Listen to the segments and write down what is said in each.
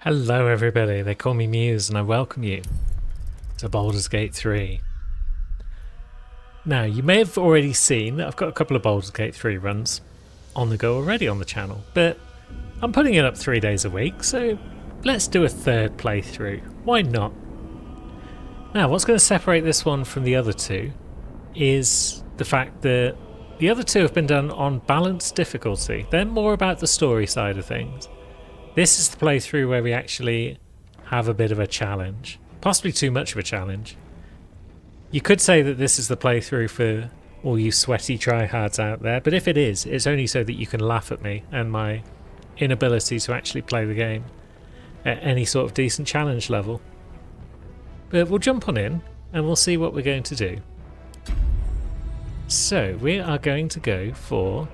Hello everybody, they call me Muse and I welcome you to Baldur's Gate 3. Now, you may have already seen that I've got a couple of Baldur's Gate 3 runs on the go already on the channel, but I'm putting it up 3 days a week, so let's do a third playthrough. Why not? Now, what's going to separate this one from the other two is the fact that the other two have been done on balanced difficulty. They're more about the story side of things. This is the playthrough where we actually have a bit of a challenge. Possibly too much of a challenge. You could say that this is the playthrough for all you sweaty tryhards out there, but if it is, it's only so that you can laugh at me and my inability to actually play the game at any sort of decent challenge level. But we'll jump on in and we'll see what we're going to do. So we are going to go for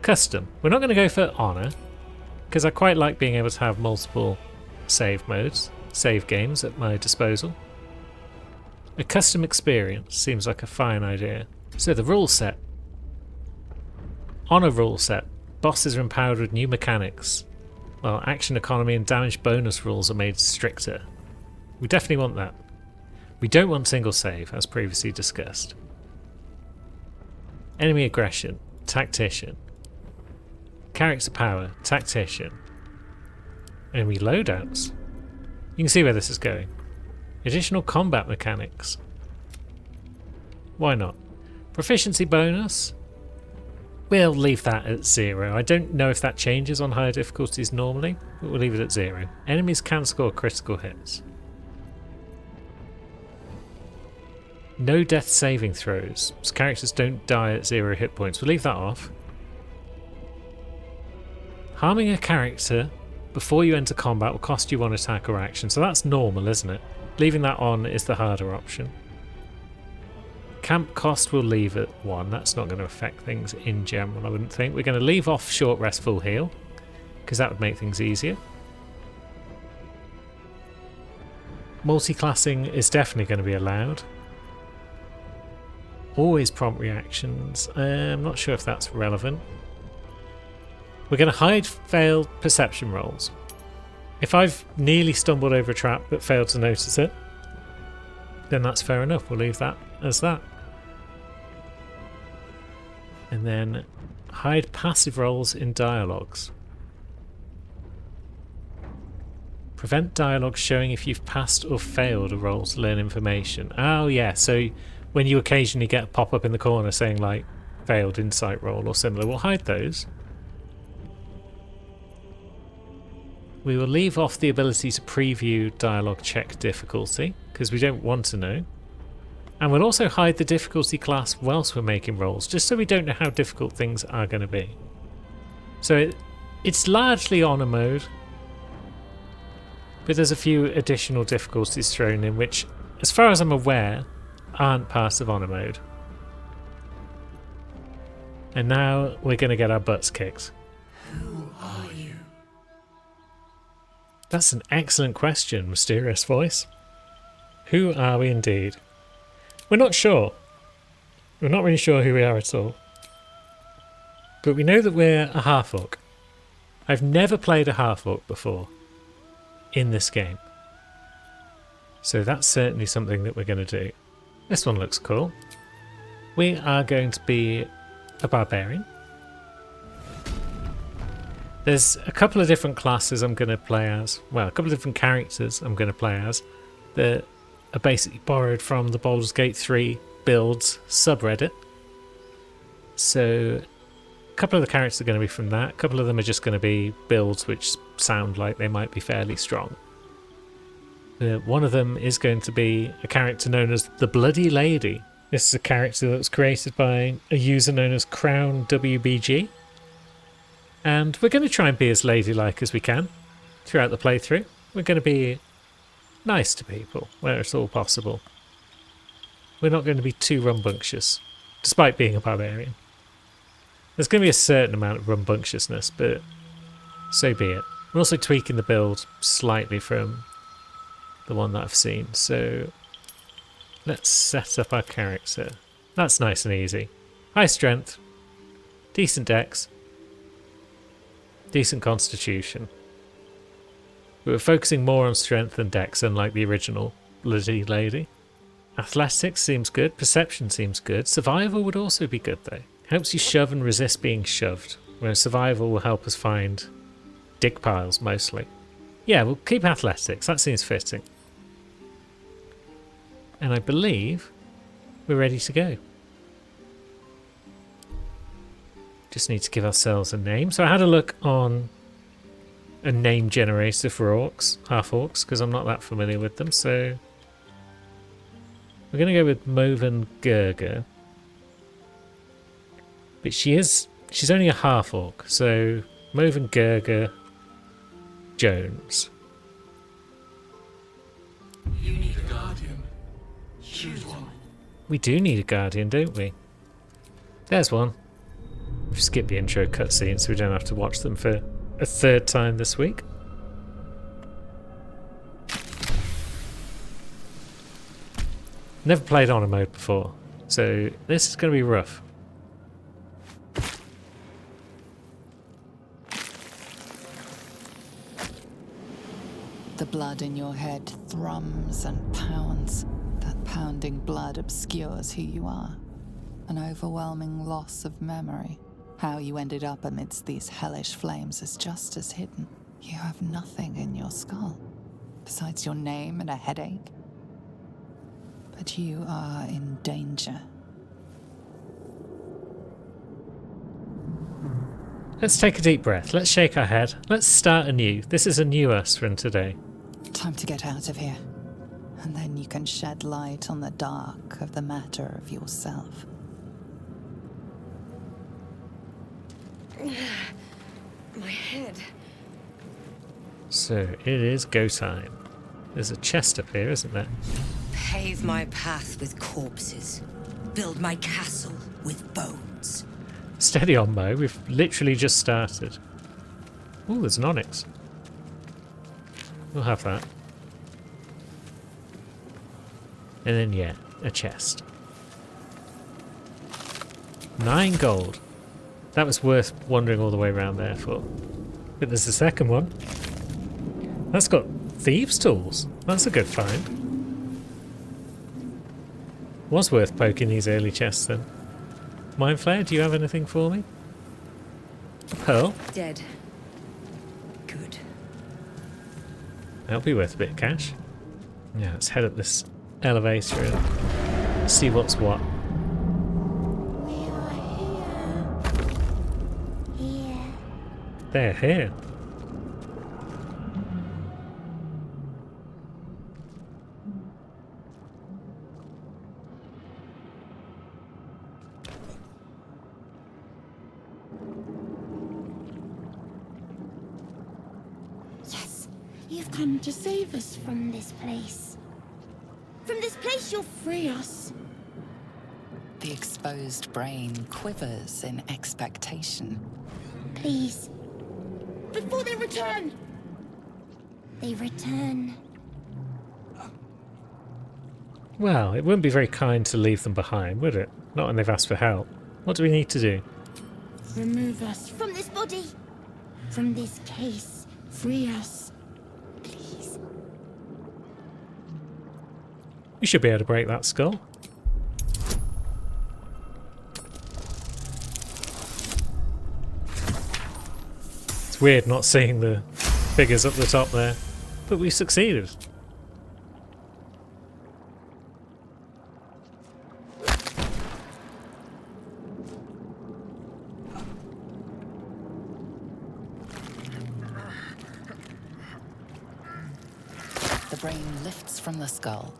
custom. We're not going to go for honor, because I quite like being able to have multiple save modes, save games at my disposal. A custom experience seems like a fine idea. So the rule set. On a rule set, bosses are empowered with new mechanics, while action economy and damage bonus rules are made stricter. We definitely want that. We don't want single save, as previously discussed. Enemy aggression, tactician. Character power, tactician. Enemy loadouts. You can see where this is going. Additional combat mechanics. Why not? Proficiency bonus. We'll leave that at 0. I don't know if that changes on higher difficulties normally, but we'll leave it at 0. Enemies can score critical hits. No death saving throws, so characters don't die at 0 hit points. We'll leave that off. Harming a character before you enter combat will cost you 1 attack or action, so that's normal, isn't it? Leaving that on is the harder option. Camp cost we'll leave at 1, that's not going to affect things in general, I wouldn't think. We're going to leave off short rest full heal, because that would make things easier. Multi-classing is definitely going to be allowed. Always prompt reactions, I'm not sure if that's relevant. We're going to hide failed perception rolls. If I've nearly stumbled over a trap but failed to notice it, then that's fair enough. We'll leave that as that. And then hide passive rolls in dialogues. Prevent dialogue showing if you've passed or failed a roll to learn information. Oh yeah, so when you occasionally get a pop-up in the corner saying like failed insight roll or similar, we'll hide those. We will leave off the ability to preview dialogue check difficulty, because we don't want to know. And we'll also hide the difficulty class whilst we're making rolls, just so we don't know how difficult things are going to be. So it's largely honor mode, but there's a few additional difficulties thrown in, which, as far as I'm aware, aren't part of honor mode. And now we're going to get our butts kicked. Who are you? That's an excellent question, mysterious voice. Who are we indeed? We're not sure. We're not really sure who we are at all. But we know that we're a half-orc. I've never played a half-orc before in this game. So that's certainly something that we're going to do. This one looks cool. We are going to be a barbarian. There's a couple of different classes I'm going to play as. Well, a couple of different characters I'm going to play as that are basically borrowed from the Baldur's Gate 3 builds subreddit. So a couple of the characters are going to be from that. A couple of them are just going to be builds which sound like they might be fairly strong. One of them is going to be a character known as the Bloody Lady. This is a character that was created by a user known as Crown WBG. And we're going to try and be as ladylike as we can throughout the playthrough. We're going to be nice to people where it's all possible. We're not going to be too rambunctious, despite being a barbarian. There's going to be a certain amount of rambunctiousness, but so be it. We're also tweaking the build slightly from the one that I've seen, so let's set up our character. That's nice and easy. High strength, decent dex, decent constitution. But we're focusing more on strength than dex, unlike the original Bloody Lady. Athletics seems good. Perception seems good. Survival would also be good, though. Helps you shove and resist being shoved, whereas survival will help us find dig piles, mostly. Yeah, we'll keep athletics. That seems fitting. And I believe we're ready to go. Just need to give ourselves a name. So I had a look on a name generator for orcs, half orcs, because I'm not that familiar with them. So we're going to go with Moven Gurga. But she's only a half orc. So Moven Gurga Jones. You need a guardian. Choose one. We do need a guardian, don't we? There's one. We've skipped the intro cutscene so we don't have to watch them for a third time this week. Never played honor mode before, so this is going to be rough. The blood in your head thrums and pounds. That pounding blood obscures who you are. An overwhelming loss of memory. How you ended up amidst these hellish flames is just as hidden. You have nothing in your skull, besides your name and a headache. But you are in danger. Let's take a deep breath. Let's shake our head. Let's start anew. This is a new us from today. Time to get out of here. And then you can shed light on the dark of the matter of yourself. My head. So it is go time. There's a chest up here, isn't there? Pave my path with corpses. Build my castle with bones. Steady on, Mo. We've literally just started. Oh, there's an onyx. We'll have that. And then, yeah, a chest. 9 gold. That was worth wandering all the way around there for. But there's the second one. That's got thieves' tools. That's a good find. Was worth poking these early chests then. Mindflayer, do you have anything for me? A pearl? Dead. Good. That'll be worth a bit of cash. Yeah, let's head up this elevator and see what's what. They're here. Yes, you've come to save us from this place. From this place, you'll free us. The exposed brain quivers in expectation. Please. Before they return! They return. Well, it wouldn't be very kind to leave them behind, would it? Not when they've asked for help. What do we need to do? Remove us from this body. From this case. Free us. Please. We should be able to break that skull. It's weird not seeing the figures up the top there, but we succeeded. The brain lifts from the skull,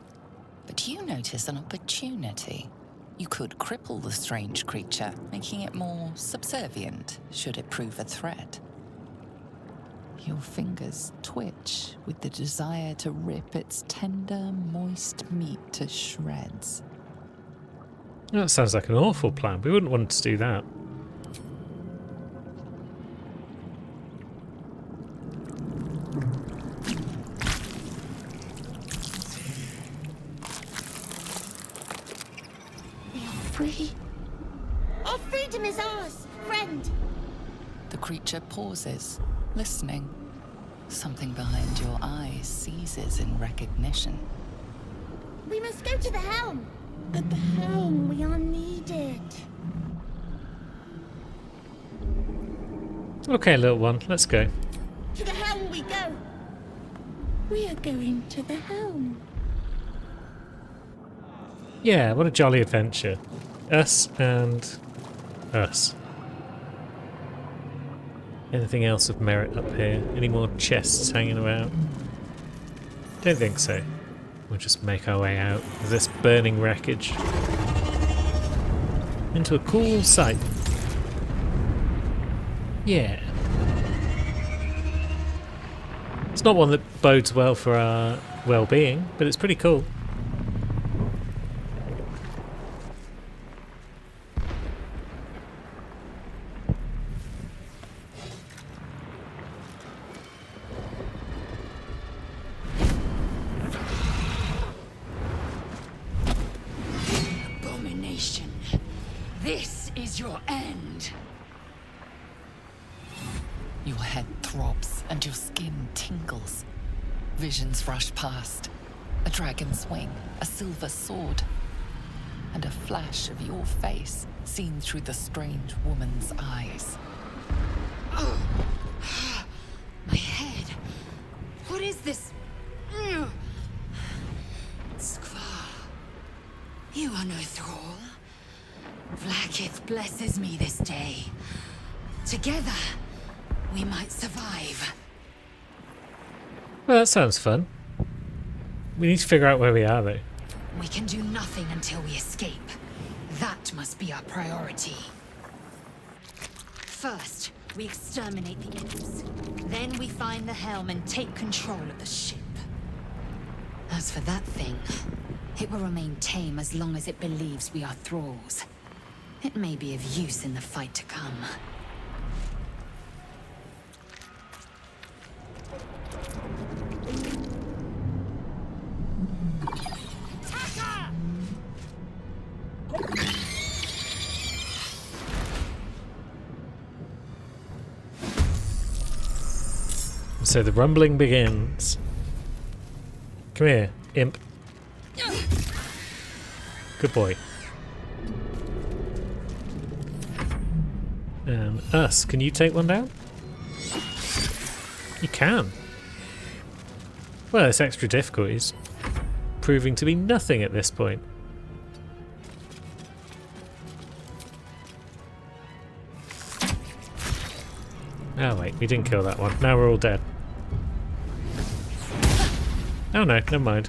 but you notice an opportunity. You could cripple the strange creature, making it more subservient should it prove a threat. Your fingers twitch with the desire to rip its tender, moist meat to shreds. That sounds like an awful plan. We wouldn't want to do that. We are free. Our freedom is ours, friend. The creature pauses, listening. Something behind your eyes seizes in recognition. We must go to the helm. At the helm, we are needed. Okay, little one, let's go. To the helm we go. We are going to the helm. Yeah, what a jolly adventure. Us and us. Anything else of merit up here? Any more chests hanging about? Don't think so. We'll just make our way out of this burning wreckage into a cool site. Yeah. It's not one that bodes well for our well-being, but it's pretty cool. Abomination. This is your end. Your head throbs and your skin tingles. Visions rush past. A dragon's wing, a silver sword, and a flash of your face seen through the strange woman's eyes. My head. What is this? Skvar. You are no thrall. Vlaakith blesses me this day. Together, we might survive. Well, that sounds fun. We need to figure out where we are, though. We can do nothing until we escape. That must be our priority. First, we exterminate the imps. Then we find the helm and take control of the ship. As for that thing, it will remain tame as long as it believes we are thralls. It may be of use in the fight to come. So the rumbling begins. Come here, imp. Good boy. Us, can you take one down? You can. Well, this extra difficulty is proving to be nothing at this point. Oh wait, we didn't kill that one. Now we're all dead. Oh no, never mind.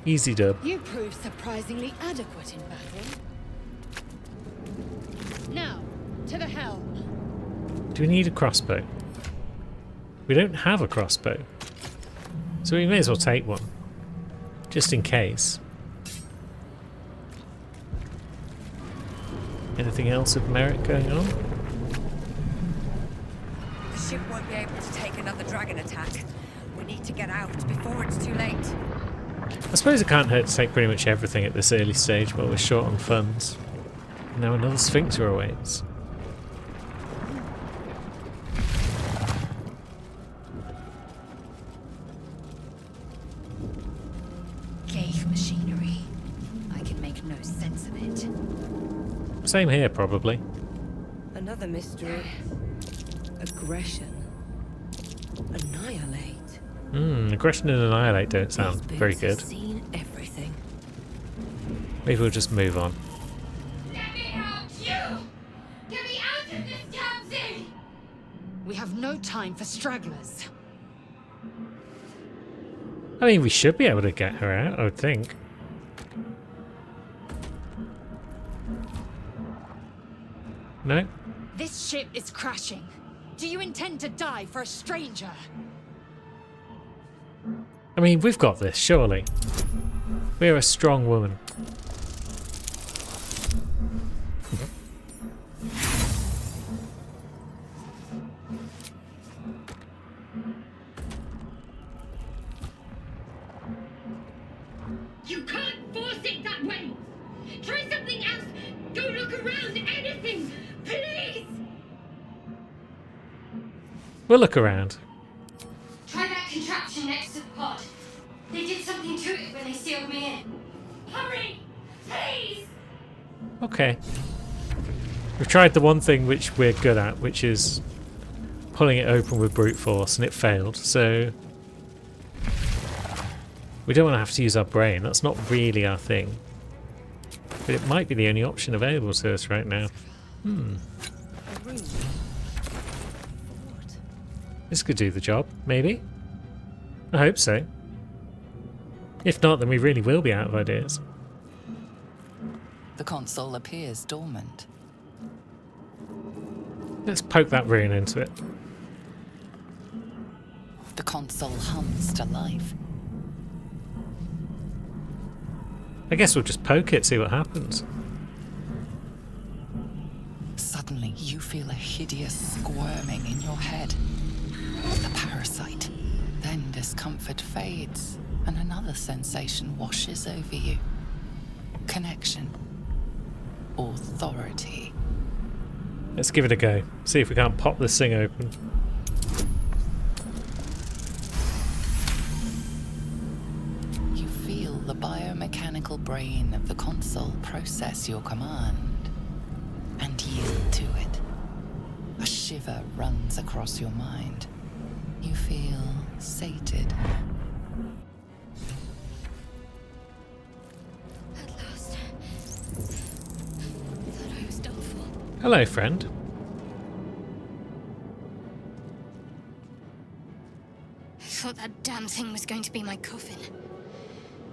Easy dub. You proved surprisingly adequate in battle. Now, to the helm. Do we need a crossbow? We don't have a crossbow. So we may as well take one. Just in case. Anything else of merit going on? The ship won't be able to take another dragon attack. We need to get out before it's too late. I suppose it can't hurt to take pretty much everything at this early stage while we're short on funds. Now another sphincter awaits. Gave machinery. I can make no sense of it. Same here, probably. Another mystery. Aggression. Annihilate. Aggression and annihilate don't sound These very bits have good. seen everything. Maybe we'll just move on. Let me help you! Get me out of this damn thing! We have no time for stragglers. I mean, we should be able to get her out, I would think. No? This ship is crashing. Do you intend to die for a stranger? I mean, we've got this, surely. We're a strong woman. You can't force it that way! Try something else! Go look around! Anything! Please! We'll look around. Try that contraption next to the pod. They did something to it when they sealed me in. Hurry! Please! Okay. We've tried the one thing which we're good at, which is pulling it open with brute force, and it failed, so we don't want to have to use our brain. That's not really our thing. But it might be the only option available to us right now. This could do the job, maybe. I hope so. If not, then we really will be out of ideas. The console appears dormant. Let's poke that rune into it. The console hums to life. I guess we'll just poke it, see what happens. Suddenly, you feel a hideous squirming in your head. The parasite. Then discomfort fades, and another sensation washes over you. Connection. Authority. Let's give it a go. See if we can't pop this thing open. You feel the biomechanical brain of the console process your command and yield to it. A shiver runs across your mind. You feel sated. At last. Thought I was done for. Hello, friend. I thought that damn thing was going to be my coffin.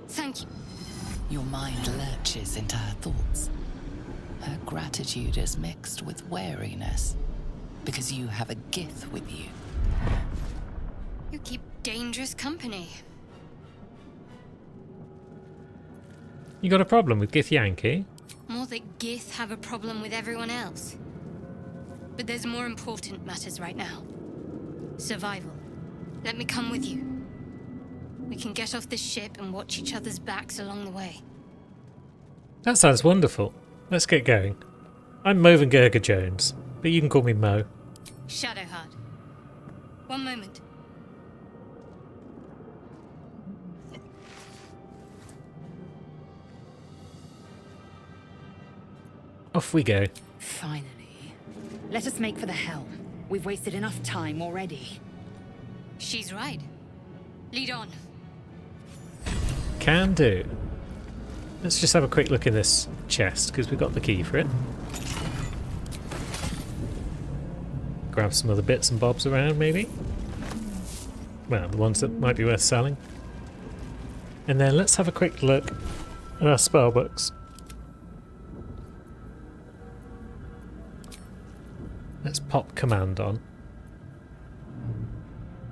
Thank you. Your mind lurches into her thoughts. Her gratitude is mixed with wariness, because you have a Gith with you. You keep dangerous company. You got a problem with Githyanki? More that Gith have a problem with everyone else. But there's more important matters right now. Survival. Let me come with you. We can get off this ship and watch each other's backs along the way. That sounds wonderful. Let's get going. I'm Moven Gerger Jones, but you can call me Mo. Shadowheart. One moment. Off we go. Finally. Let us make for the helm. We've wasted enough time already. She's right. Lead on. Can do. Let's just have a quick look in this chest, because we've got the key for it. Grab some other bits and bobs around, maybe. Well, the ones that might be worth selling. And then let's have a quick look at our spellbooks. Let's pop command on,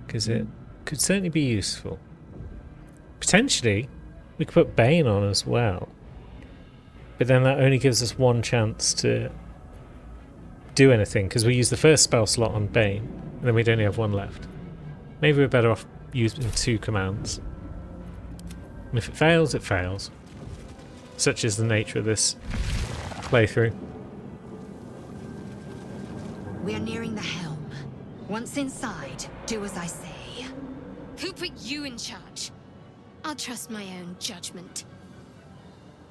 because it could certainly be useful. Potentially, we could put Bane on as well, but then that only gives us one chance to do anything, because we use the first spell slot on Bane, and then we'd only have one left. Maybe we're better off using 2 commands. And if it fails, it fails. Such is the nature of this playthrough. We are nearing the helm. Once inside, do as I say. Who put you in charge? I'll trust my own judgment.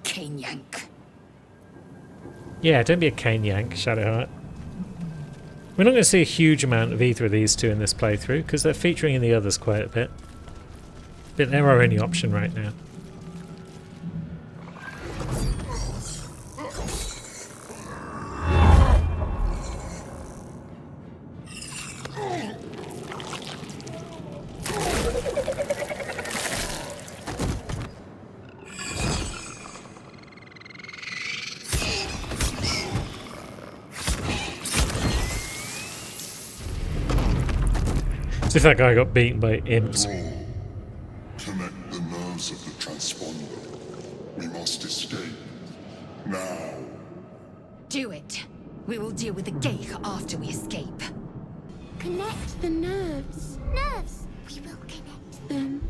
Cane Yank. Yeah, don't be a cane yank, Shadowheart. We're not going to see a huge amount of either of these two in this playthrough, because they're featuring in the others quite a bit. But they're our only option right now. As if that guy got beaten by imps. Connect the nerves of the transponder. We must escape. Now. Do it. We will deal with the Geich after we escape. Connect the nerves. Nerves! We will connect them.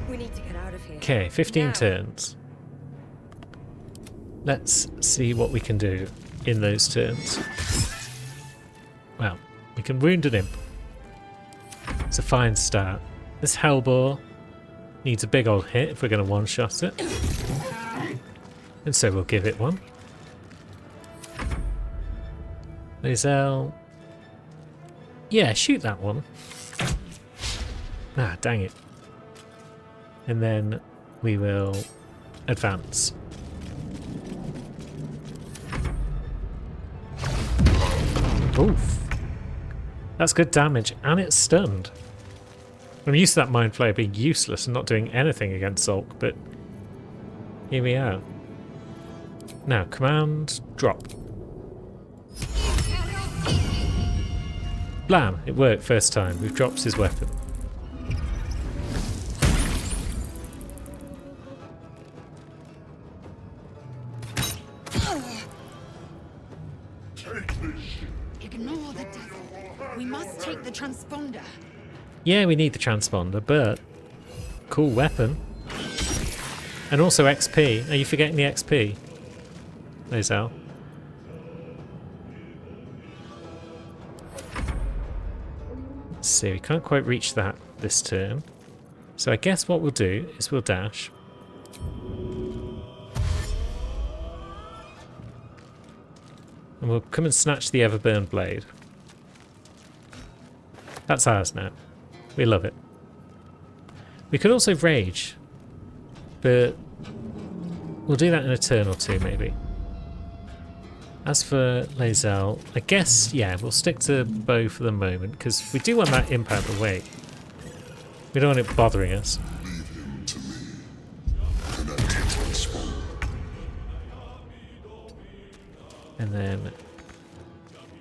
We need to get out of here. Okay, 15 Now. turns. Let's see what we can do in those turns. Well, we can wound an imp. It's a fine start. This Hellbore needs a big old hit if we're going to one-shot it. And so we'll give it one. Lae'zel. Yeah, shoot that one. Ah, dang it. And then we will advance. Oof. That's good damage, and it's stunned. I'm used to that Mind Flayer being useless and not doing anything against Zulk, but here we are. Now, command, drop. Blam! It worked first time. We've dropped his weapon. Ignore the devil. We must take the transponder. Yeah, we need the transponder, but cool weapon. And also XP. Are you forgetting the XP? Lae'zel. Let's see, we can't quite reach that this turn. So I guess what we'll do is we'll dash. And we'll come and snatch the Everburn Blade. That's ours now. We love it. We could also rage, but we'll do that in a turn or two maybe. As for Lae'zel, I guess, yeah, we'll stick to bow for the moment, because we do want that imp out of the way. We don't want it bothering us. And then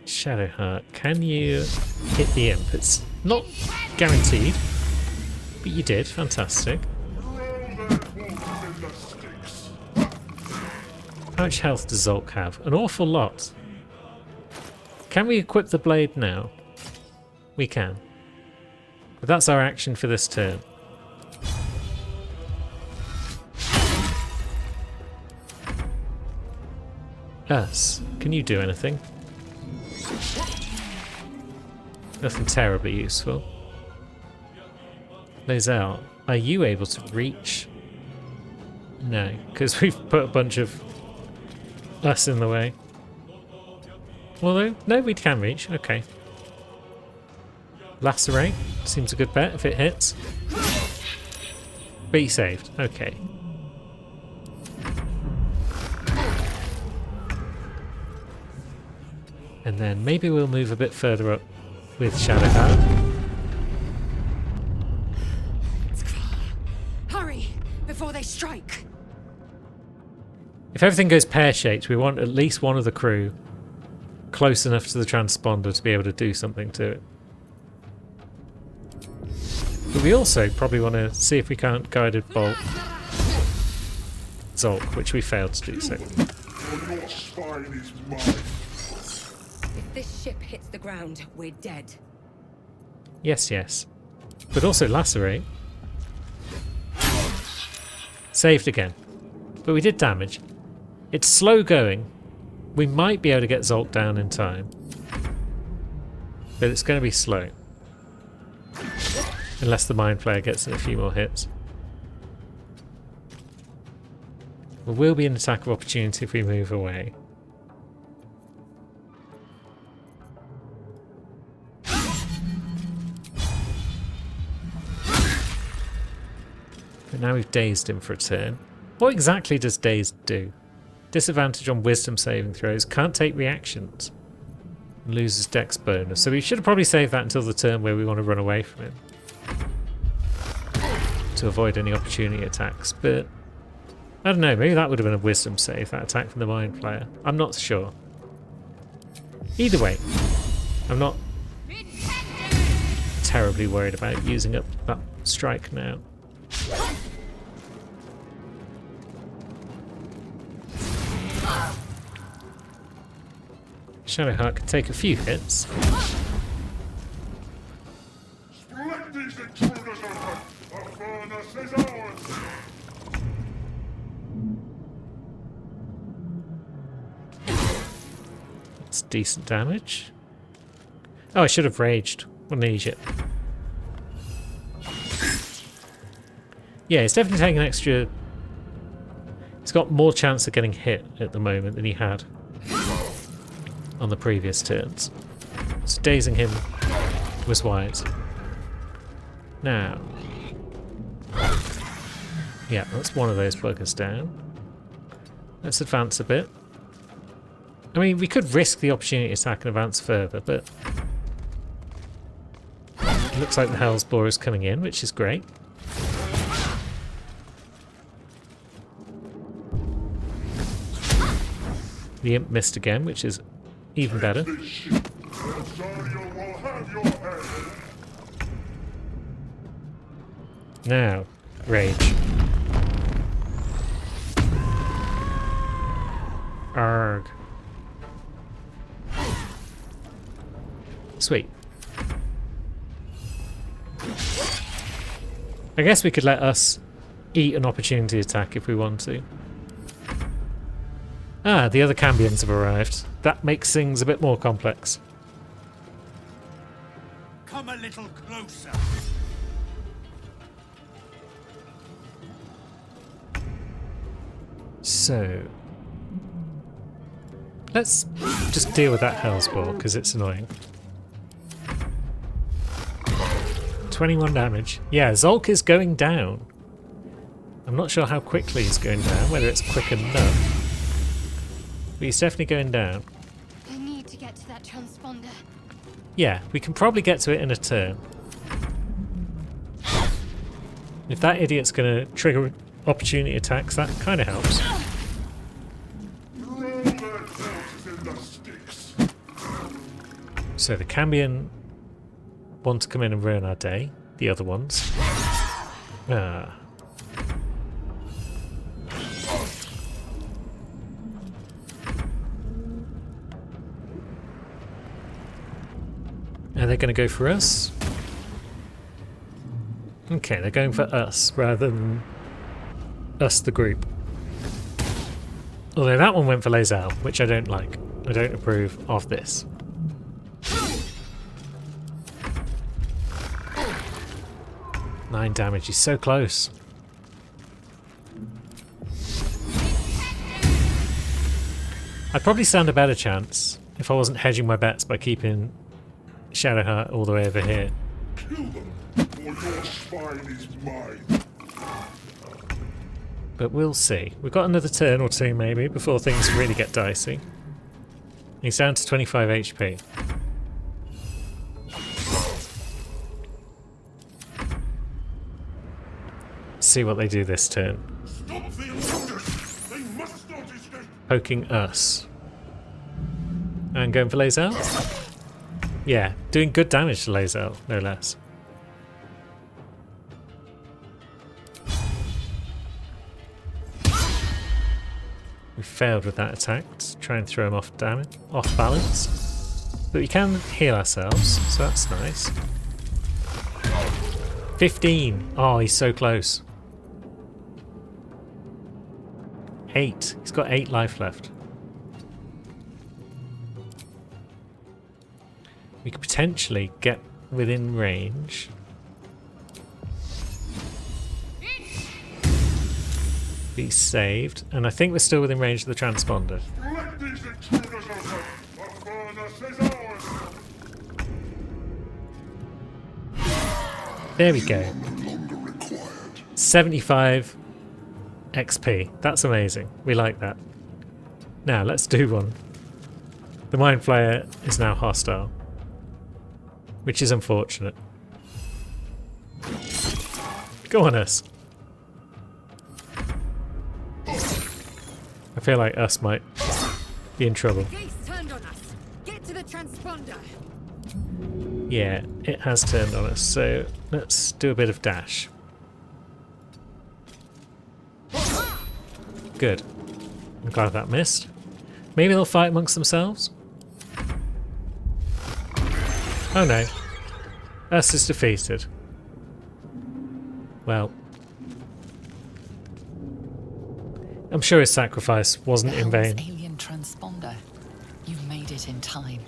Shadowheart, can you hit the imp? It's not guaranteed, but you did. Fantastic. How much health does Zulk have? An awful lot. Can we equip the blade now? We can. But that's our action for this turn. Us, can you do anything? Nothing terribly useful. Lae'zel, are you able to reach? No, because we've put a bunch of us in the way. Although, no, we can reach. Okay. Lacerate seems a good bet if it hits. But he saved. Okay. And then maybe we'll move a bit further up with Shadowheart. Hurry before they strike. If everything goes pear-shaped, we want at least one of the crew close enough to the transponder to be able to do something to it. But we also probably want to see if we can't guided bolt Zulk, which we failed to do so. Your spine is mine. If this ship hits the ground, we're dead. Yes, yes. But also lacerate. Saved again. But we did damage. It's slow going. We might be able to get Zulk down in time. But it's going to be slow. Unless the Mind Flayer gets in a few more hits. There will be an attack of opportunity if we move away. But now we've dazed him for a turn. What exactly does dazed do? Disadvantage on wisdom saving throws, can't take reactions, loses dex bonus. So we should have probably saved that until the turn where we want to run away from him to avoid any opportunity attacks. But I don't know, maybe that would have been a wisdom save, that attack from the Mind Flayer. I'm not sure. Either way, I'm not terribly worried about using up that strike now. Shadowheart can take a few hits. Let these intruders open! The furnace is ours! It's decent damage. Oh, I should have raged. What an idiot. Yeah, he's definitely taking an extra... He's got more chance of getting hit at the moment than he had on the previous turns. So dazing him was wise. Now... Yeah, that's one of those buggers down. Let's advance a bit. I mean, we could risk the opportunity to attack and advance further, but... It looks like the Hellsboar is coming in, which is great. The Imp missed again, which is even better. Now, rage. Arg. Sweet. I guess we could let us eat an opportunity attack if we want to. Ah, the other Cambions have arrived. That makes things a bit more complex. Come a little closer. So... Let's just deal with that Hellsboar, because it's annoying. 21 damage. Yeah, Zulk is going down. I'm not sure how quickly he's going down, whether it's quick enough. But he's definitely going down. I need to get to that transponder. Yeah, we can probably get to it in a turn. If that idiot's going to trigger opportunity attacks, that kind of helps. So the Cambion want to come in and ruin our day. The other ones. Ah. Are they going to go for us? Okay, they're going for us rather than us, the group. Although that one went for Lae'zel, which I don't like. I don't approve of this. Nine damage, he's so close. I'd probably stand a better chance if I wasn't hedging my bets by keeping Shadowheart all the way over here. Kill them, or your spine is mine. But we'll see. We've got another turn or two maybe before things really get dicey. He's down to 25 HP. See what they do this turn. Stop the intruders! They must not escape! Poking us. And going for Lae'zel? Yeah, doing good damage to Lae'zel, no less. We failed with that attack to try and throw him off balance. But we can heal ourselves, so that's nice. 15! Oh, he's so close. 8. He's got 8 life left. We could potentially get within range. Be saved. And I think we're still within range of the transponder. Let these intruders open! The furnace is ours! There we go. 75 XP. That's amazing. We like that. Now, let's do one. The Mind Flayer is now hostile, which is unfortunate. Go on, us. I feel like us might be in trouble. Gates turned on us. Get to the transponder. Yeah, it has turned on us, so let's do a bit of dash. Good. I'm glad that missed. Maybe they'll fight amongst themselves? Oh no. Us is defeated. Well. I'm sure his sacrifice wasn't in vain. Alien transponder. You've made made it in time.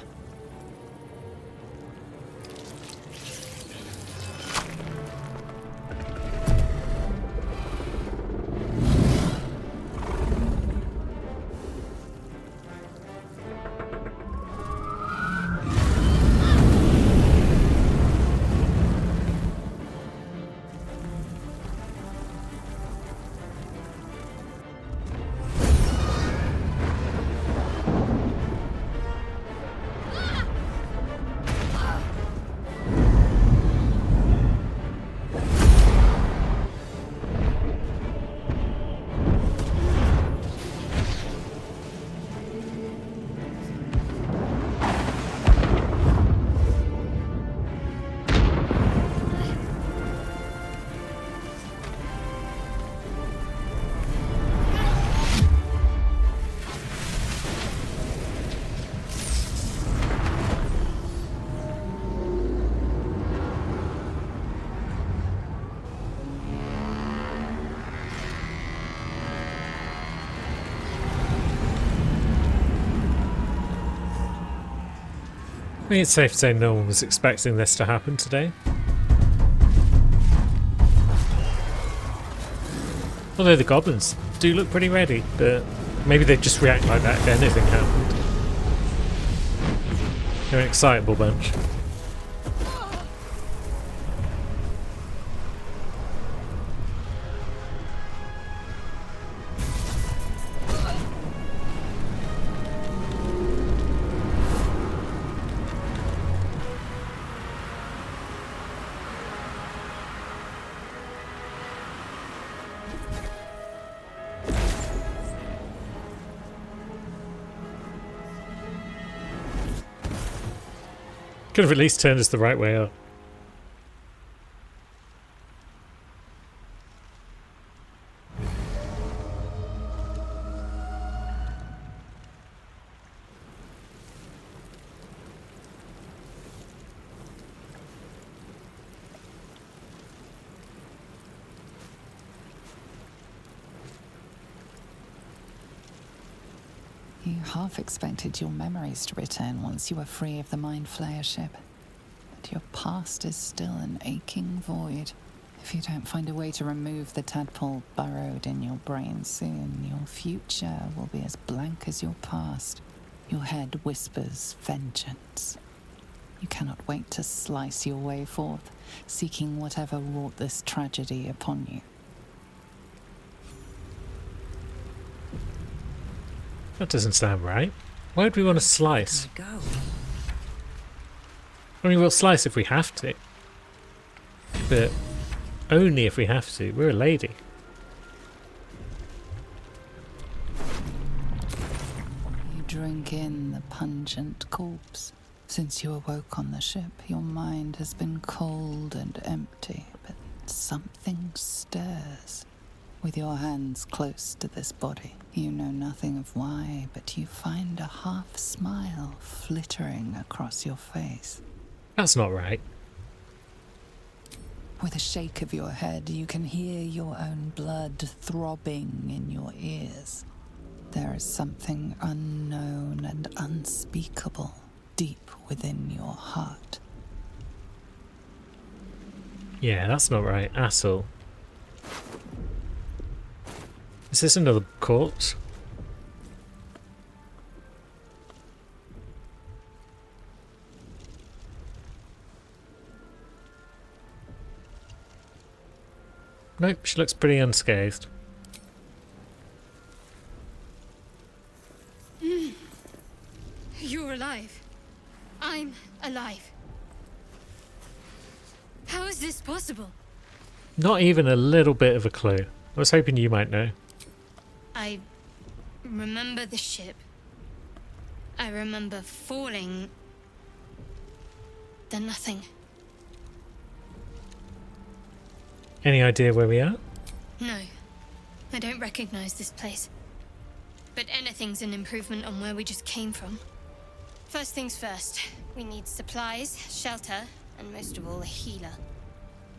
I think it's safe to say no one was expecting this to happen today. Although the goblins do look pretty ready, but maybe they'd just react like that if anything happened. They're an excitable bunch. Could have at least turned us the right way up. You half expected your memories to return once you were free of the Mind Flayer ship. But your past is still an aching void. If you don't find a way to remove the tadpole burrowed in your brain soon, your future will be as blank as your past. Your head whispers vengeance. You cannot wait to slice your way forth, seeking whatever wrought this tragedy upon you. That doesn't sound right. Why would we want to slice? Go. I mean, we'll slice if we have to. But only if we have to. We're a lady. You drink in the pungent corpse. Since you awoke on the ship, your mind has been cold and empty, but something stirs. With your hands close to this body, you know nothing of why, but you find a half smile flittering across your face. That's not right. With a shake of your head, you can hear your own blood throbbing in your ears. There is something unknown and unspeakable deep within your heart. Yeah, that's not right at all. Is this another corpse? Nope, she looks pretty unscathed. You're alive. I'm alive. How is this possible? Not even a little bit of a clue. I was hoping you might know. I remember the ship. I remember falling. Then nothing. Any idea where we are? No, I don't recognize this place. But anything's an improvement on where we just came from. First things first, we need supplies, shelter, and most of all, a healer.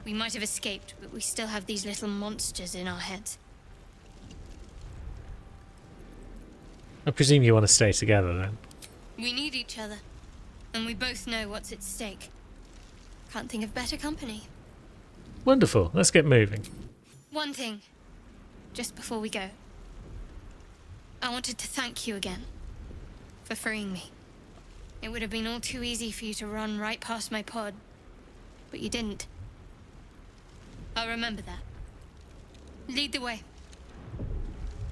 We might have escaped, but we still have these little monsters in our heads. I presume you want to stay together then. We need each other, and we both know what's at stake. Can't think of better company. Wonderful. Let's get moving. One thing, just before we go. I wanted to thank you again for freeing me. It would have been all too easy for you to run right past my pod, but you didn't. I'll remember that. Lead the way.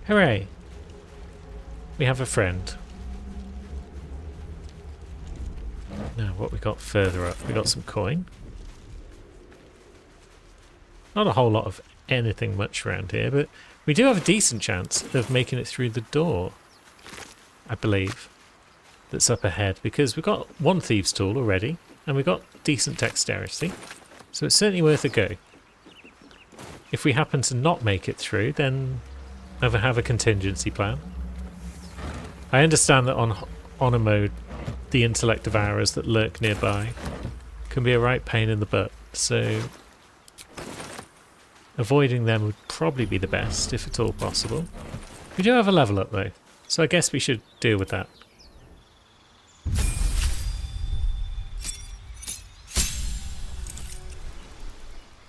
Hooray. We have a friend. Now, what we got further up? We got some coin. Not a whole lot of anything much around here, but we do have a decent chance of making it through the door, I believe, that's up ahead, because we've got one thieves' tool already, and we've got decent dexterity, so it's certainly worth a go. If we happen to not make it through, then I have a contingency plan. I understand that on honor mode, the intellect devourers that lurk nearby can be a right pain in the butt, so avoiding them would probably be the best, if at all possible. We do have a level up though, so I guess we should deal with that.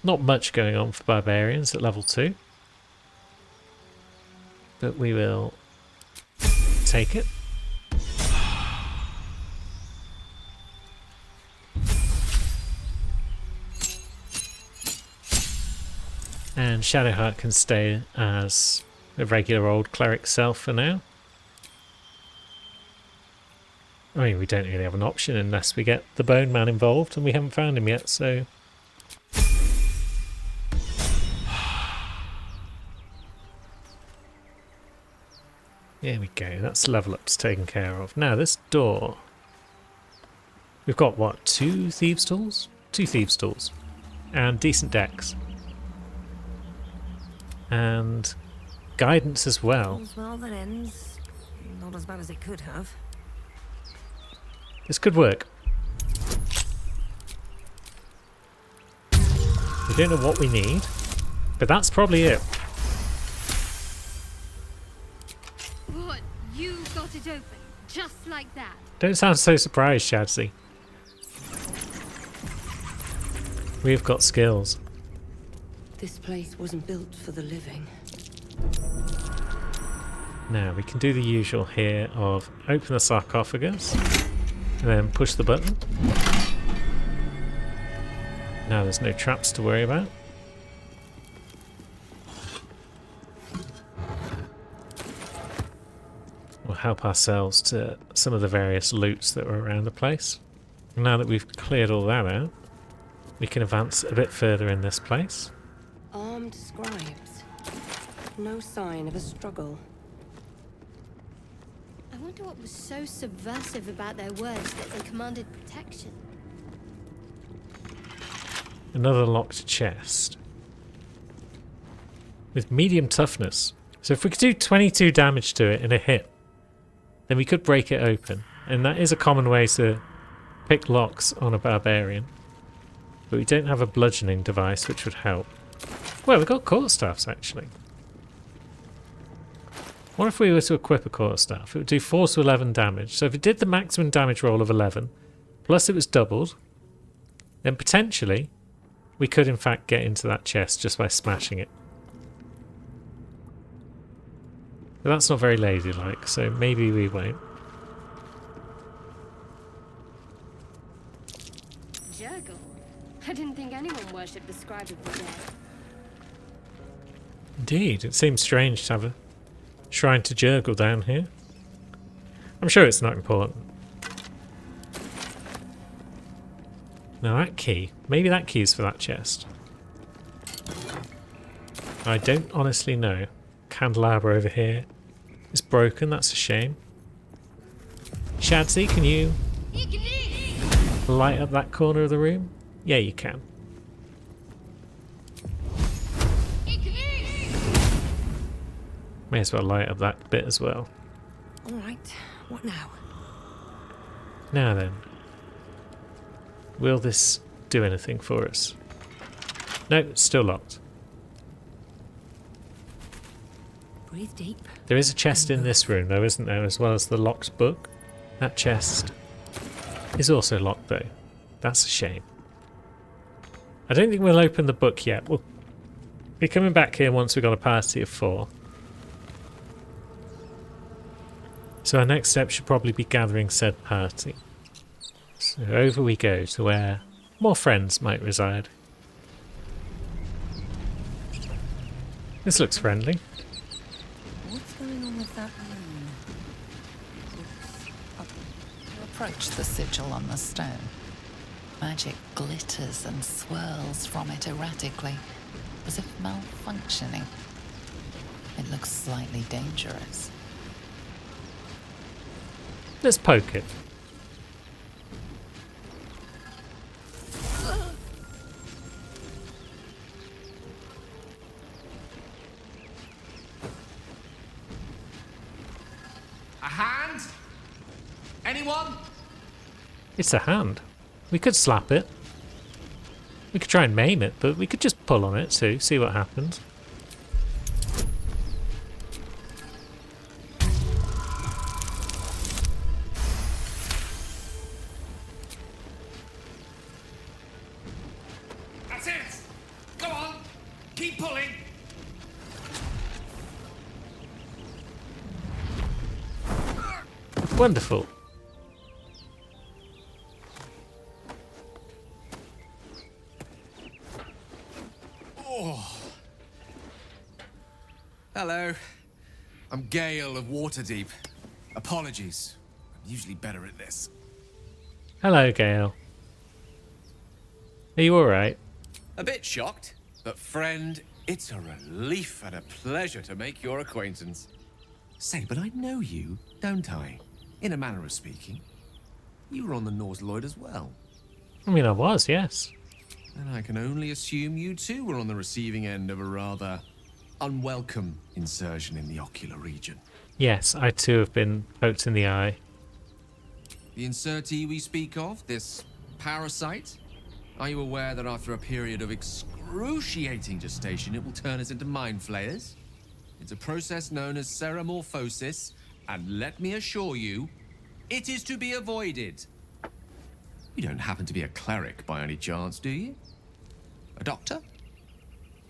Not much going on for barbarians at level 2, but we will take it. And Shadowheart can stay as a regular old cleric self for now. I mean, we don't really have an option unless we get the Bone Man involved, and we haven't found him yet, so... There we go, that's level ups taken care of. Now, this door... We've got, what, 2 thieves' tools? 2 thieves' tools. And decent decks. And guidance as well. All's well that ends. Not as bad as it could have. This could work. We don't know what we need, but that's probably it. What? You got it open, just like that? Don't sound so surprised, Shadzi. We've got skills. This place wasn't built for the living. Now we can do the usual here of open the sarcophagus and then push the button. Now there's no traps to worry about. We'll help ourselves to some of the various loots that were around the place. Now that we've cleared all that out, we can advance a bit further in this place. Armed scribes. No sign of a struggle. I wonder what was so subversive about their words that they commanded protection. Another locked chest. With medium toughness. So if we could do 22 damage to it in a hit, then we could break it open. And that is a common way to pick locks on a barbarian. But we don't have a bludgeoning device, which would help. Well, we've got quarterstaffs, actually. What if we were to equip a quarterstaff? It would do 4 to 11 damage. So if it did the maximum damage roll of 11, plus it was doubled, then potentially we could in fact get into that chest just by smashing it. But that's not very ladylike, so maybe we won't. Jurgle? I didn't think anyone worshipped the scribe of the dead. Indeed, it seems strange to have a shrine to Jurgle down here. I'm sure it's not important. Now that key, maybe that key is for that chest. I don't honestly know. Candelabra over here is broken, that's a shame. Shadzi, can you light up that corner of the room? Yeah, you can. May as well light up that bit as well. Alright, what now? Now then. Will this do anything for us? No, it's still locked. Breathe deep. There is a chest in this room though, isn't there, as well as the locked book? That chest is also locked though. That's a shame. I don't think we'll open the book yet. We'll be coming back here once we've got a party of 4. So our next step should probably be gathering said party. So over we go to where more friends might reside. This looks friendly. What's going on with that room? You approach the sigil on the stone. Magic glitters and swirls from it erratically, as if malfunctioning. It looks slightly dangerous. Let's poke it. A hand? Anyone? It's a hand. We could slap it. We could try and maim it, but we could just pull on it too, see what happens. That's it! Go on! Keep pulling! Wonderful. Hello. I'm Gale of Waterdeep. Apologies. I'm usually better at this. Hello, Gale. Are you alright? A bit shocked, but friend, it's a relief and a pleasure to make your acquaintance. Say, but I know you, don't I? In a manner of speaking. You were on the Norse Lloyd as well. I mean, I was, yes. And I can only assume you too were on the receiving end of a rather unwelcome insertion in the ocular region. Yes, I too have been poked in the eye. The insertee we speak of, this parasite, are you aware that after a period of excruciating gestation, it will turn us into mind flayers? It's a process known as ceremorphosis, and let me assure you, it is to be avoided. You don't happen to be a cleric by any chance, do you? A doctor?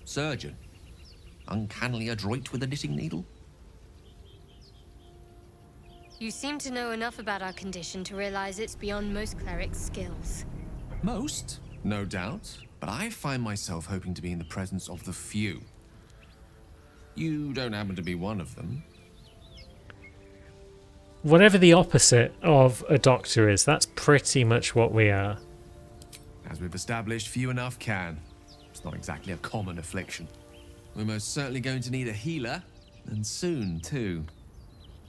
Surgeon? Uncannily adroit with a knitting needle? You seem to know enough about our condition to realize it's beyond most clerics' skills. Most, no doubt, but I find myself hoping to be in the presence of the few. You don't happen to be one of them. Whatever the opposite of a doctor is, that's pretty much what we are. As we've established, few enough can. It's not exactly a common affliction. We're most certainly going to need a healer, and soon, too.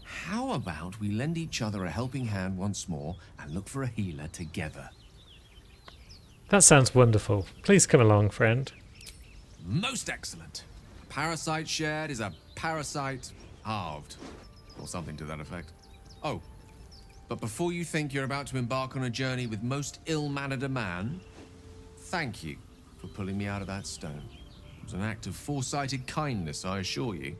How about we lend each other a helping hand once more and look for a healer together? That sounds wonderful. Please come along, friend. Most excellent. A parasite shared is a parasite halved, or something to that effect. Oh, but before you think you're about to embark on a journey with most ill-mannered a man, thank you for pulling me out of that stone. It was an act of foresighted kindness, I assure you.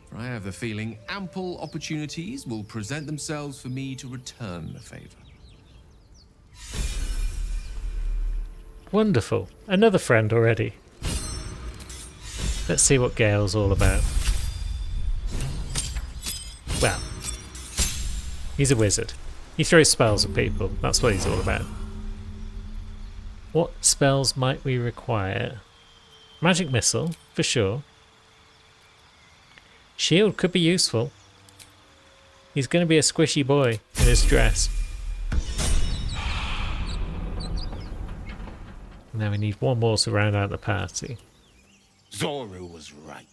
For I have the feeling ample opportunities will present themselves for me to return the favor. Wonderful. Another friend already. Let's see what Gale's all about. Well, he's a wizard. He throws spells at people. That's what he's all about. What spells might we require? Magic missile, for sure. Shield could be useful. He's going to be a squishy boy in his dress. Now we need one more to round out the party. Zoru was right.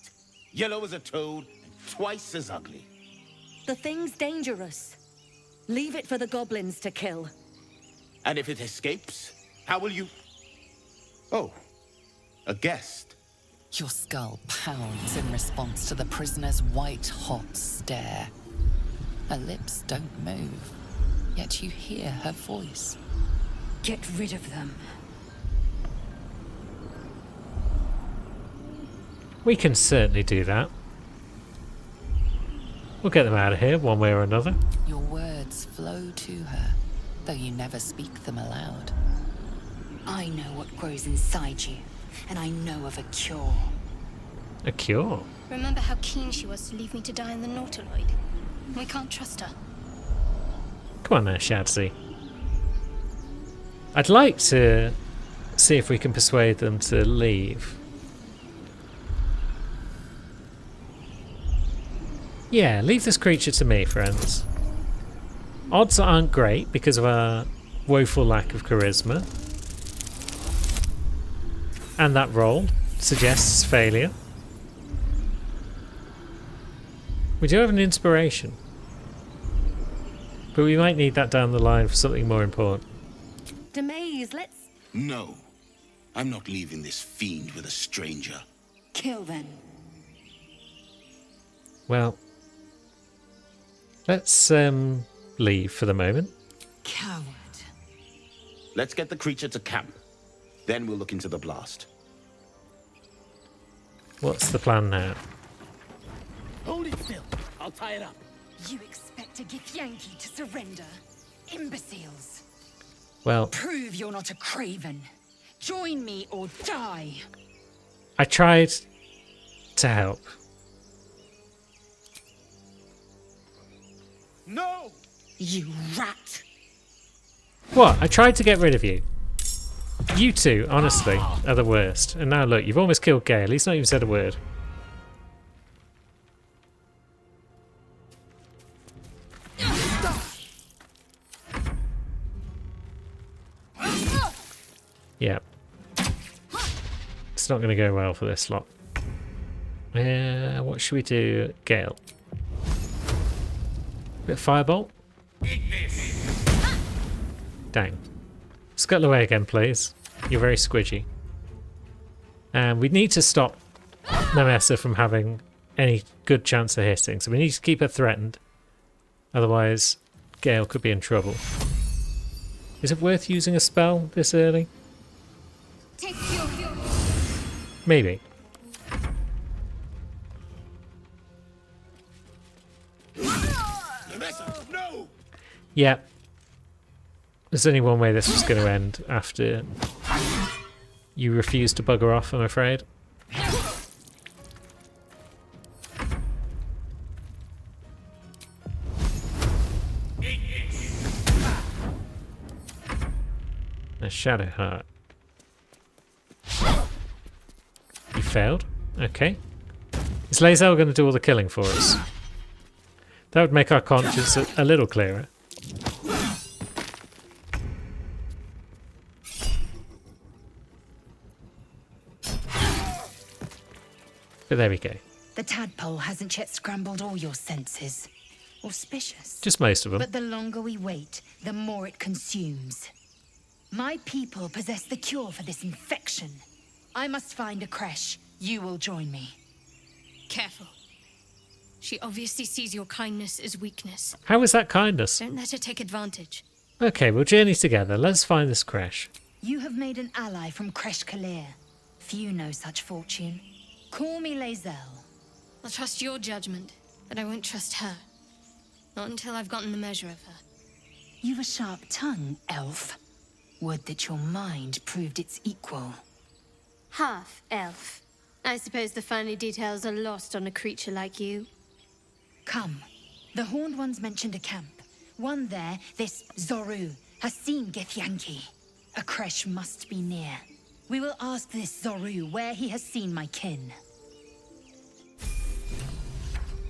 Yellow as a toad and twice as ugly. The thing's dangerous. Leave it for the goblins to kill. And if it escapes, how will you... Oh, a guest. Your skull pounds in response to the prisoner's white-hot stare. Her lips don't move, yet you hear her voice. Get rid of them. We can certainly do that. We'll get them out of here one way or another. Your words flow to her, though you never speak them aloud. I know what grows inside you, and I know of a cure. A cure? Remember how keen she was to leave me to die in the Nautiloid? We can't trust her. Come on now, Shadzi. I'd like to see if we can persuade them to leave. Yeah, leave this creature to me, friends. Odds aren't great because of our woeful lack of charisma. And that roll suggests failure. We do have an inspiration. But we might need that down the line for something more important. Demaze, let's... No. I'm not leaving this fiend with a stranger. Kill then. Well, let's leave for the moment. Coward. Let's get the creature to camp. Then we'll look into the blast. What's the plan now? Hold it still. I'll tie it up. You expect a Githyanki to surrender? Imbeciles. Well, Prove you're not a craven. Join me or die. I tried to help. No! You rat. What? I tried to get rid of you. You two, honestly, are the worst. And now look, you've almost killed Gale. He's not even said a word. Yeah. It's not going to go well for this lot. What should we do, Gale? Bit of firebolt? Dang. Scuttle away again, please. You're very squidgy. And we need to stop Nemessa from having any good chance of hitting, so we need to keep her threatened. Otherwise, Gale could be in trouble. Is it worth using a spell this early? Take your... Maybe. Nemessa, no! Yeah. There's only one way this was going to end after you refuse to bugger off, I'm afraid. A Shadow Heart. You failed? Okay. Is Lae'zel going to do all the killing for us? That would make our conscience a little clearer. But there we go. The tadpole hasn't yet scrambled all your senses. Auspicious. Just most of them. But the longer we wait, the more it consumes. My people possess the cure for this infection. I must find a creche. You will join me. Careful. She obviously sees your kindness as weakness. How is that kindness? Don't let her take advantage. Okay, we'll journey together. Let's find this creche. You have made an ally from Creche Kalir. Few know such fortune. Call me Lae'zel. I'll trust your judgment, but I won't trust her. Not until I've gotten the measure of her. You've a sharp tongue, elf. Would that your mind proved its equal. Half elf. I suppose the finer details are lost on a creature like you. Come. The Horned Ones mentioned a camp. One there, this Zorru, has seen Githyanki. A creche must be near. We will ask this Zorru where he has seen my kin.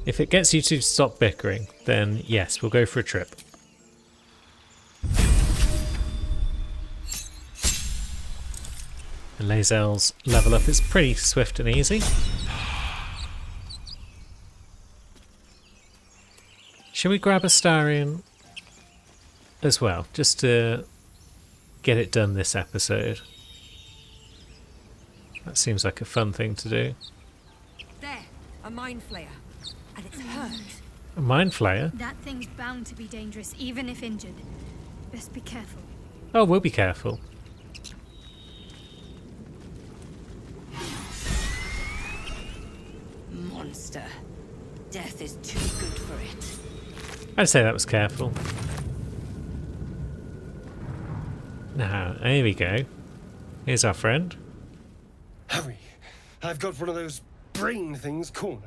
If it gets you to stop bickering, then yes, we'll go for a trip. And Lae'zel's level up is pretty swift and easy. Shall we grab Astarion as well, just to get it done this episode? That seems like a fun thing to do. There, a mind flayer. And it's hurt. A mind flayer? That thing's bound to be dangerous, even if injured. Best be careful. Oh, we'll be careful. Monster. Death is too good for it. I'd say that was careful. Now, here we go. Here's our friend. Hurry! I've got one of those brain things cornered.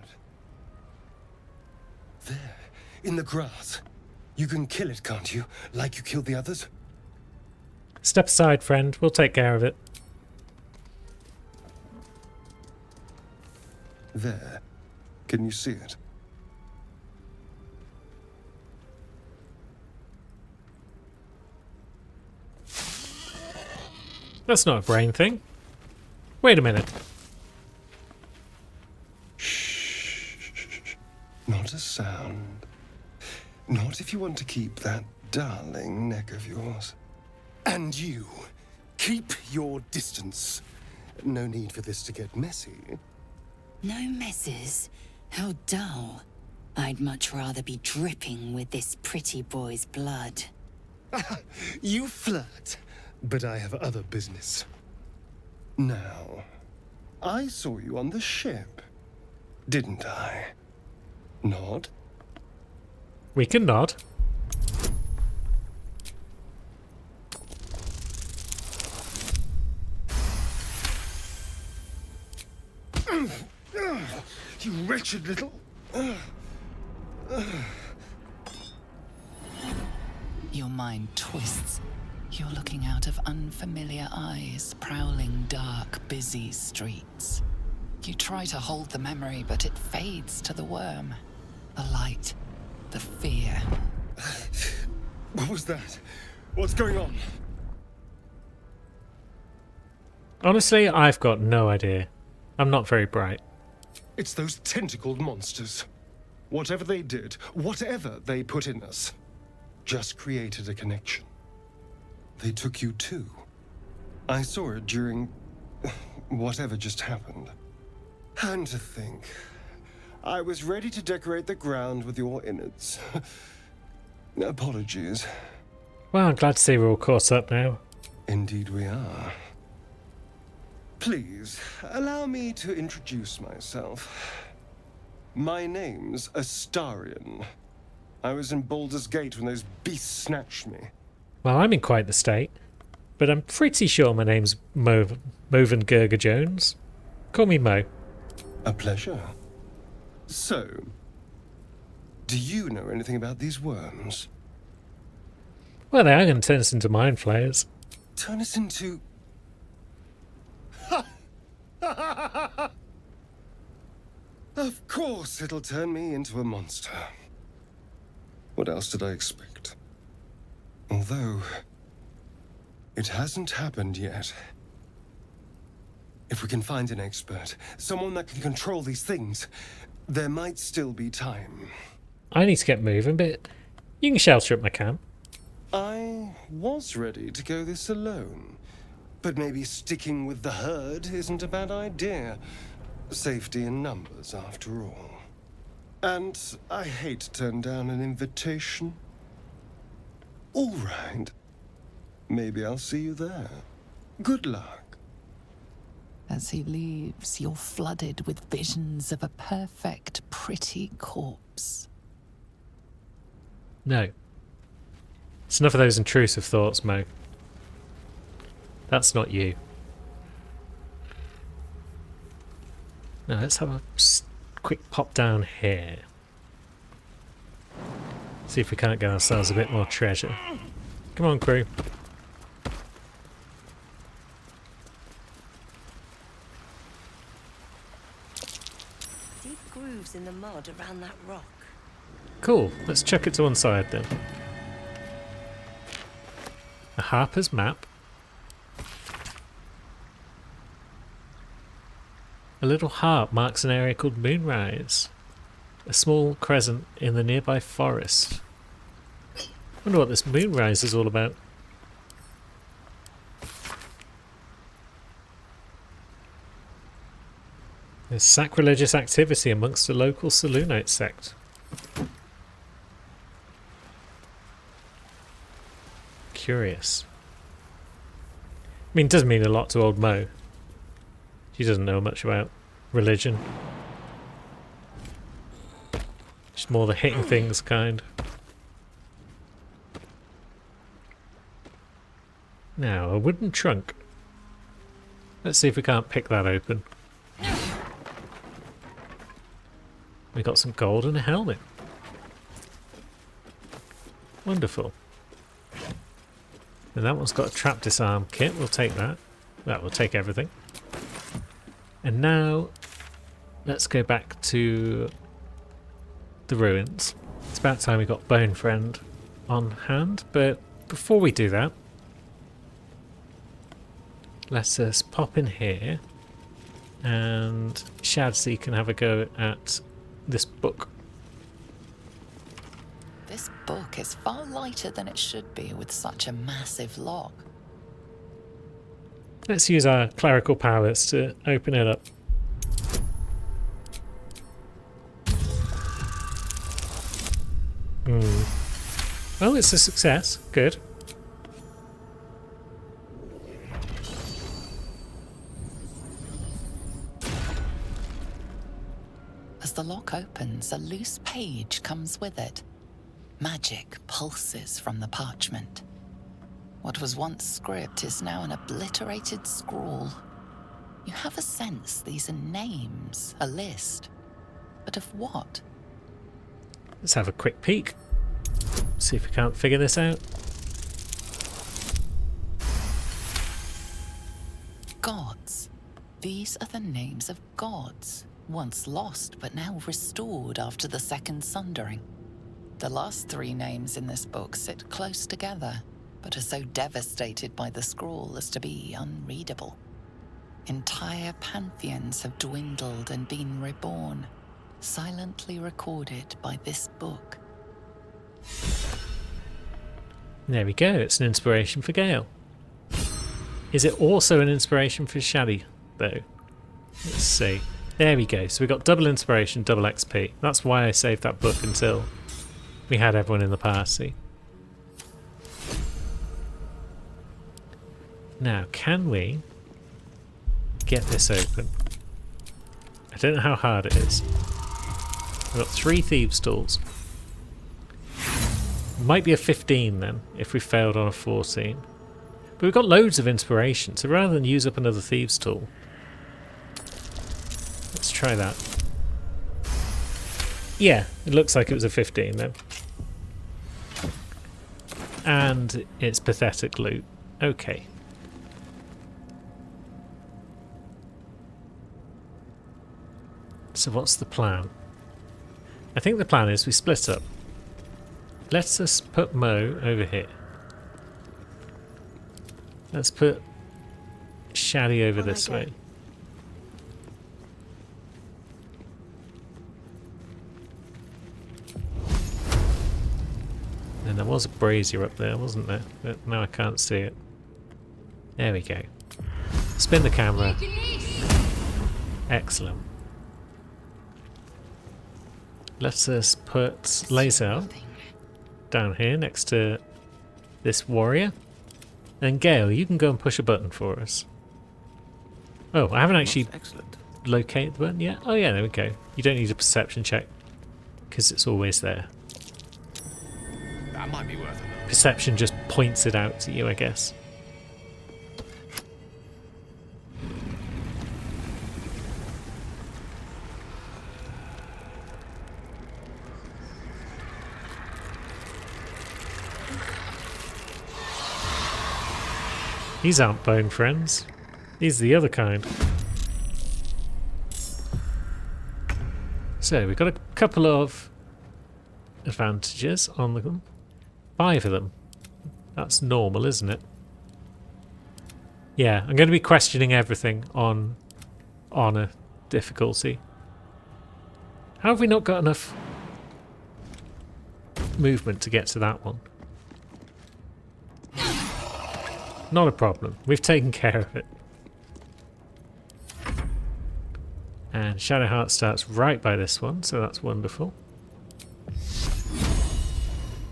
There, in the grass. You can kill it, can't you? Like you killed the others? Step aside, friend. We'll take care of it. There. Can you see it? That's not a brain thing. Wait a minute. Shh. Not a sound. Not if you want to keep that darling neck of yours. And you, keep your distance. No need for this to get messy. No messes? How dull. I'd much rather be dripping with this pretty boy's blood. You flirt, but I have other business. Now, I saw you on the ship, didn't I? Nod? We can nod. You wretched little... Your mind twists. You're looking out of unfamiliar eyes, prowling dark, busy streets. You try to hold the memory, but it fades to the worm. The light, the fear. What was that? What's going on? Honestly, I've got no idea. I'm not very bright. It's those tentacled monsters. Whatever they did, whatever they put in us, just created a connection. They took you too. I saw it during whatever just happened. And to think, I was ready to decorate the ground with your innards. Apologies. Well, I'm glad to see we're all caught up now. Indeed we are. Please, allow me to introduce myself. My name's Astarion. I was in Baldur's Gate when those beasts snatched me. Well, I'm in quite the state. But I'm pretty sure my name's Moven Gurga Jones. Call me Mo. A pleasure. So, do you know anything about these worms? Well, they are going to turn us into mind flayers. Turn us into... Of course it'll turn me into a monster. What else did I expect? Although, it hasn't happened yet. If we can find an expert, someone that can control these things, there might still be time. I need to get moving, but you can shelter at my camp. I was ready to go this alone, but maybe sticking with the herd isn't a bad idea. Safety in numbers, after all. And I hate to turn down an invitation. All right. Maybe I'll see you there. Good luck. As he leaves, you're flooded with visions of a perfect, pretty corpse. No. It's enough of those intrusive thoughts, Mo. That's not you. Now let's have a quick pop down here. See if we can't get ourselves a bit more treasure. Come on, crew. Deep grooves in the mud around that rock. Cool. Let's chuck it to one side then. A Harper's map. A little heart marks an area called Moonrise. A small crescent in the nearby forest. Wonder what this Moonrise is all about. There's sacrilegious activity amongst the local Selûnite sect. Curious. I mean, it does mean a lot to old Mo. She doesn't know much about religion. more the hitting things kind. Now, a wooden trunk. Let's see if we can't pick that open. We got some gold and a helmet. Wonderful. And that one's got a trap disarm kit. We'll take that. That will take everything. And now, let's go back to the ruins. It's about time we got Bone Friend on hand, but before we do that, let's just pop in here and Shadsy can have a go at this book. This book is far lighter than it should be with such a massive lock. Let's use our clerical powers to open it up. Well, it's a success. Good. As the lock opens, a loose page comes with it. Magic pulses from the parchment. What was once script is now an obliterated scrawl. You have a sense these are names, a list. But of what? Let's have a quick peek. See if we can't figure this out. Gods. These are the names of gods, once lost but now restored after the Second Sundering. The last three names in this book sit close together, but are so devastated by the scroll as to be unreadable. Entire pantheons have dwindled and been reborn, silently recorded by this book. There we go, it's an inspiration for Gale. Is it also an inspiration for Shadi, though? Let's see. There we go, so we got double inspiration, double XP. That's why I saved that book until we had everyone in the party. Now, can we get this open? I don't know how hard it is. We've got 3 thieves' tools. Might be a 15 then, if we failed on a 14. But we've got loads of inspiration, so rather than use up another thieves' tool, let's try that. Yeah, it looks like it was a 15 then. And it's pathetic loot. Okay. So what's the plan? I think the plan is we split up. Let's just put Mo over here. Let's put Shadi over this way. And there was a brazier up there, wasn't there? But now I can't see it. There we go. Spin the camera. Excellent. Let's just put Lae'zel down here next to this warrior. And Gale, you can go and push a button for us. Oh, I haven't actually located the button yet. Oh yeah, there we go. You don't need a perception check because it's always there. That might be worth it. Perception just points it out to you, I guess. These aren't bone friends. These are the other kind. So we've got a couple of advantages on them. 5 of them. That's normal, isn't it? Yeah, I'm going to be questioning everything on honor difficulty. How have we not got enough movement to get to that one? Not a problem. We've taken care of it. And Shadowheart starts right by this one, so that's wonderful.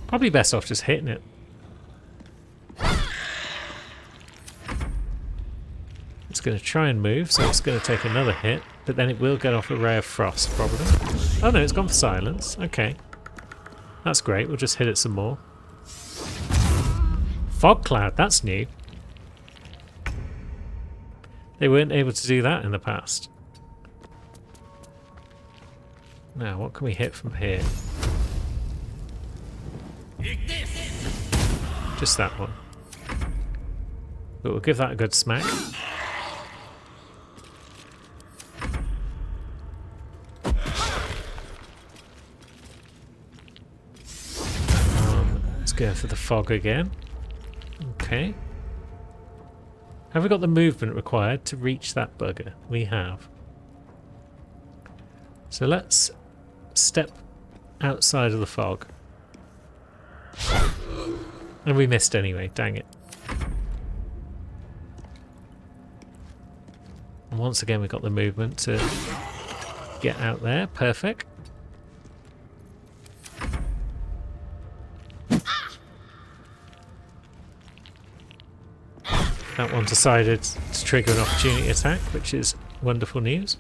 Probably best off just hitting it. It's going to try and move, so it's going to take another hit, but then it will get off a ray of frost, probably. Oh no, it's gone for silence. Okay. That's great, we'll just hit it some more. Fog cloud, that's new. They weren't able to do that in the past. Now, what can we hit from here? Just that one. But we'll give that a good smack. Let's go for the fog again. Okay. Have we got the movement required to reach that bugger? We have. So let's step outside of the fog. And we missed anyway, dang it. And once again we've got the movement to get out there, perfect. That one decided to trigger an opportunity attack, which is wonderful news.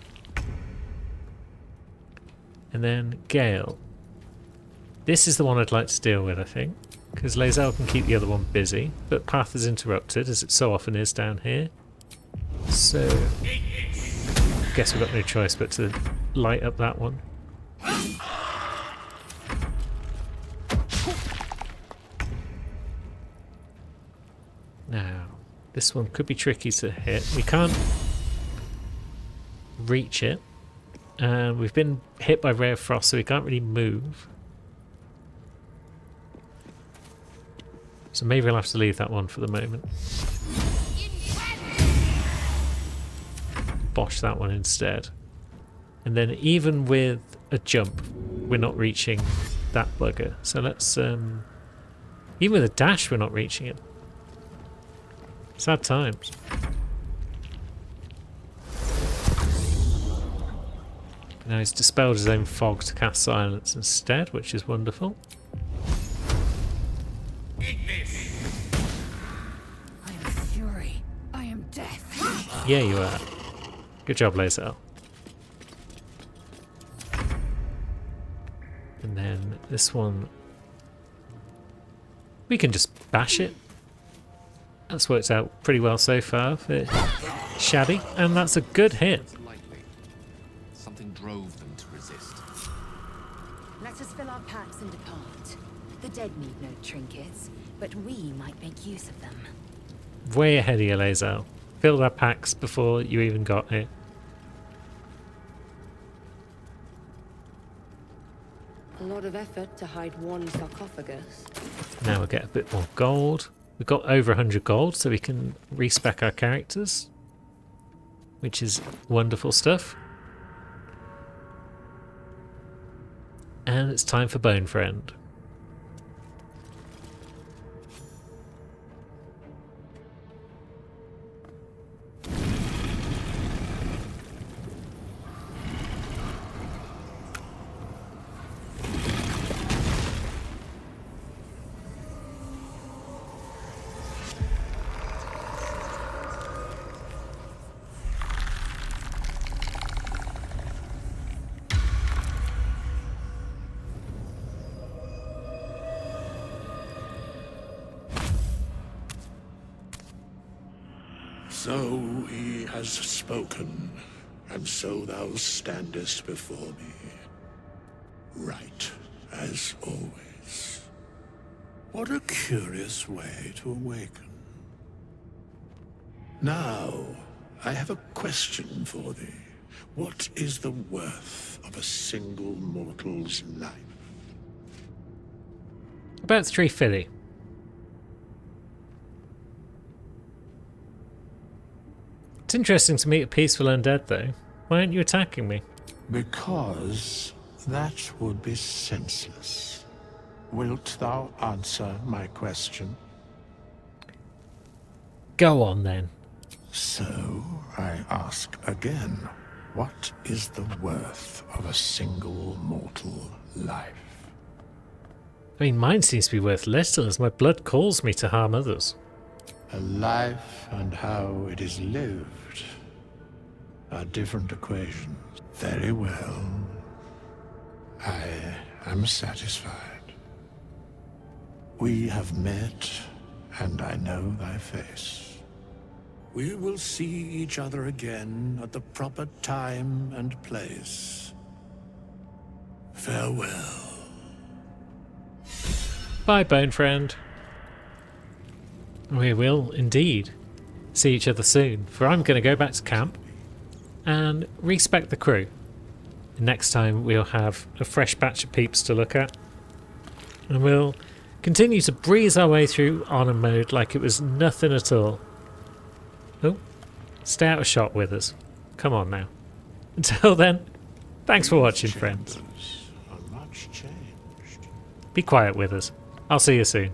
And then Gale. This is the one I'd like to deal with, I think, because Lae'zel can keep the other one busy, but path is interrupted, as it so often is down here. So, I guess we've got no choice but to light up that one. Now, this one could be tricky to hit. We can't reach it. We've been hit by Ray of Frost, so we can't really move. So maybe we'll have to leave that one for the moment. Bosh that one instead. And then even with a jump, we're not reaching that bugger. So let's... even with a dash, we're not reaching it. Sad times. Now he's dispelled his own fog to cast silence instead, which is wonderful. I am fury. I am death. Yeah, you are. Good job, Lae'zel. And then this one... we can just bash it. That's worked out pretty well so far for Shaddy, and that's a good hit. Something drove them to resist. Let us fill our packs and depart. The dead need no trinkets, but we might make use of them. Way ahead of you, Lae'zel. Filled our packs before you even got here. A lot of effort to hide one sarcophagus. Now we'll get a bit more gold. We've got over 100 gold, so we can respec our characters, which is wonderful stuff. And it's time for Bone Friend. So he has spoken, and so thou standest before me. Right, as always. What a curious way to awaken. Now, I have a question for thee. What is the worth of a single mortal's life? About 350. It's interesting to meet a peaceful undead, though. Why aren't you attacking me? Because that would be senseless. Wilt thou answer my question? Go on, then. So, I ask again, what is the worth of a single mortal life? I mean, mine seems to be worth little, as my blood calls me to harm others. A life and how it is lived are different equations. Very well. I am satisfied. We have met, and I know thy face. We will see each other again at the proper time and place. Farewell. Bye, Bone Friend. We will indeed see each other soon, for I'm going to go back to camp and respec the crew. Next time we'll have a fresh batch of peeps to look at, and we'll continue to breeze our way through Arnhem mode like it was nothing at all. Oh, stay out of shot with us. Come on now. Until then, thanks for watching, friends. Are much changed. Be quiet with us. I'll see you soon.